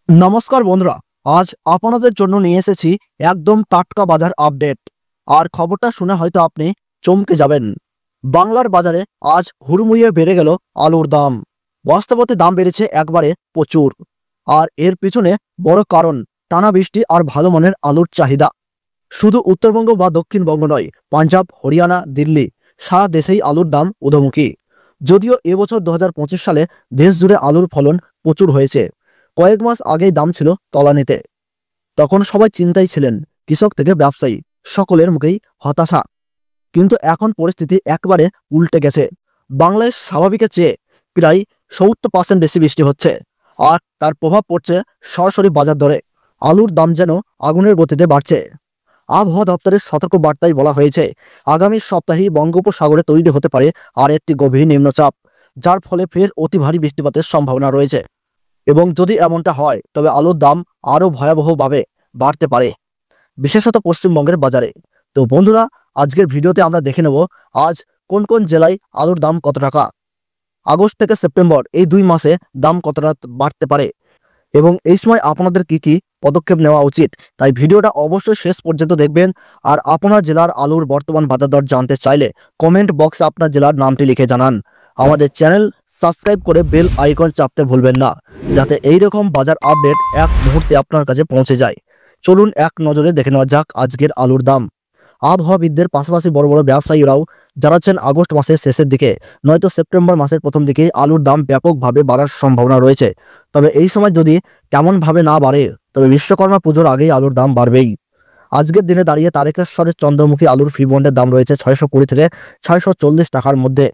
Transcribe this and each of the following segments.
নমস্কার বন্ধুরা, আজ আপনাদের জন্য নিয়ে এসেছি একদম টাটকা বাজার আপডেট। আর খবরটা শুনে হয়তো আপনি চমকে যাবেন। বাংলার বাজারে আজ হুড়মুড়িয়ে বেড়ে গেল আলুর দাম। বাস্তবতে দাম বেড়েছে একবারে প্রচুর। আর এর পিছনে বড় কারণ টানা বৃষ্টি আর ভালো মানের আলুর চাহিদা। শুধু উত্তরবঙ্গ বা দক্ষিণবঙ্গ নয়, পাঞ্জাব, হরিয়ানা, দিল্লি, সারা দেশেই আলুর দাম ঊর্ধ্বমুখী। যদিও এবছর 2025 সালে দেশ জুড়ে আলুর ফলন প্রচুর হয়েছে, কয়েক মাস আগেই দাম ছিল তলানিতে। তখন সবাই চিন্তায় ছিলেন, কৃষক থেকে ব্যবসায়ী সকলের মুখেই হতাশা। কিন্তু এখন পরিস্থিতি একবারে উল্টে গেছে। বাংলায় স্বাভাবিকের চেয়ে প্রায় 70% বেশি বৃষ্টি হচ্ছে, আর তার প্রভাব পড়ছে সরাসরি বাজার দরে। আলুর দাম যেন আগুনের গতিতে বাড়ছে। আবহাওয়া দপ্তরের সতর্ক বার্তায় বলা হয়েছে, আগামী সপ্তাহেই বঙ্গোপসাগরে তৈরি হতে পারে আর একটি গভীর নিম্নচাপ, যার ফলে ফের অতি ভারী বৃষ্টিপাতের সম্ভাবনা রয়েছে। এবং যদি এমনটা হয় তবে আলুর দাম আরও ভয়াবহভাবে বাড়তে পারে, বিশেষত পশ্চিমবঙ্গের বাজারে। তো বন্ধুরা, আজকের ভিডিওতে আমরা দেখে নেব আজ কোন কোন জেলায় আলুর দাম কত টাকা। আগস্ট থেকে সেপ্টেম্বর এই 2 মাসে দাম কতটা বাড়তে পারে এবং এই সময় আপনাদের কি কি পদক্ষেপ নেওয়া উচিত, তাই ভিডিওটা অবশ্যই শেষ পর্যন্ত দেখবেন। আর আপনার জেলার আলুর বর্তমান বাজার দর জানতে চাইলে কমেন্ট বক্সে আপনার জেলার নামটি লিখে জানান। আমাদের চ্যানেল সাবস্ক্রাইব করে বেল আইকন চাপতে ভুলবেন না, যাতে এই রকম বাজার আপডেট এক মুহূর্তে আপনার কাছে পৌঁছে যায়। চলুন এক নজরে দেখে নেওয়া যাক আজকের আলুর দাম। আবহাওয়াবিদদের পাশাপাশি বড় বড় ব্যবসায়ীরাও জানাচ্ছেন আগস্ট মাসের শেষের দিকে নয়তো সেপ্টেম্বর মাসের প্রথম দিকে আলুর দাম ব্যাপকভাবে বাড়ার সম্ভাবনা রয়েছে। তবে এই সময় যদি তেমনভাবে না বাড়ে তবে বিশ্বকর্মা পুজোর আগেই আলুর দাম বাড়বেই। আজকের দিনে দাঁড়িয়ে তারকেশ্বরের চন্দ্রমুখী আলুর ফি বন্ডের দাম রয়েছে 620 থেকে 640 টাকার মধ্যে,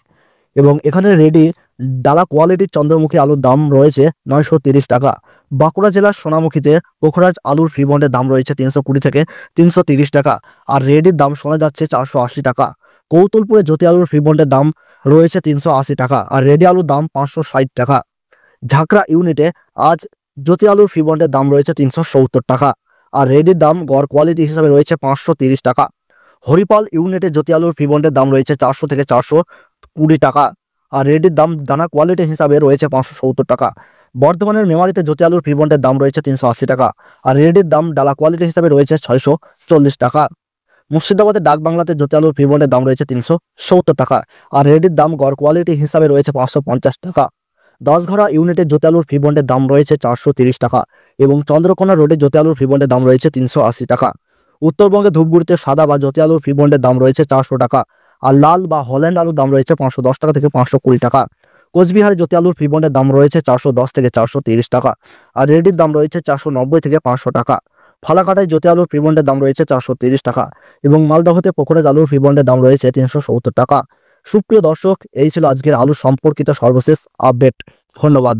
এবং এখানে রেডি ডালা কোয়ালিটির চন্দ্রমুখী আলুর দাম রয়েছে 930 টাকা। বাঁকুড়া জেলার সোনামুখীতে পোখরাজ আলুর ফি বন্ডের দাম রয়েছে 320 থেকে 330 টাকা, আর রেডির দাম শোনা যাচ্ছে 480 টাকা। কৌতুলপুরে জ্যোতি আলুর ফি বন্ডের দাম রয়েছে 380 টাকা, আর রেডি আলুর দাম 560 টাকা। ঝাঁকড়া ইউনিটে আজ জ্যোতি আলুর ফি বন্ডের দাম রয়েছে 370 টাকা, আর রেডির দাম গড় কোয়ালিটি হিসাবে রয়েছে 530 টাকা। হরিপাল ইউনিটে জ্যোতি আলুর ফি বন্ডের দাম রয়েছে 400 থেকে 420 টাকা, আর রেডির দাম দানা কোয়ালিটি হিসাবে রয়েছে 570 টাকা। বর্ধমানের মেমারিতে জ্যোতি আলুর ফি বন্ডের দাম রয়েছে 380 টাকা, আর রেডির দাম ডালা কোয়ালিটি হিসাবে রয়েছে 640 টাকা। মুর্শিদাবাদের ডাকবাংলাতে জ্যোতি আলুর ফি বন্ডের দাম রয়েছে 370 টাকা, আর রেডির দাম গড় কোয়ালিটি হিসাবে রয়েছে 550 টাকা। দাসঘরা ইউনিটে জ্যোতি আলুর ফি বন্ডের দাম রয়েছে 430 টাকা, এবং চন্দ্রকোনা রোডে জ্যোতি আলুর ফি বন্ডের দাম রয়েছে 380 টাকা। উত্তরবঙ্গে ধূপগুড়িতে সাদা বা জ্যোতি আলুর ফি বন্ডের দাম রয়েছে 400 টাকা, আর লাল বা হল্যান্ড আলুর দাম রয়েছে 510 টাকা থেকে 520 টাকা। কোচবিহারে জ্যোতি আলুর ফি বন্ডের দাম রয়েছে 410 থেকে 430 টাকা, আর রেডির দাম রয়েছে 490 থেকে 500 টাকা। ফালাকাটায় জ্যোতি আলুর ফি বন্ডের দাম রয়েছে 430 টাকা, এবং মালদহতে পোখরাজ আলুর ফি বন্ডের দাম রয়েছে 370 টাকা। সুপ্রিয় দর্শক, এই ছিল আজকের আলু সম্পর্কিত সর্বশেষ আপডেট। ধন্যবাদ।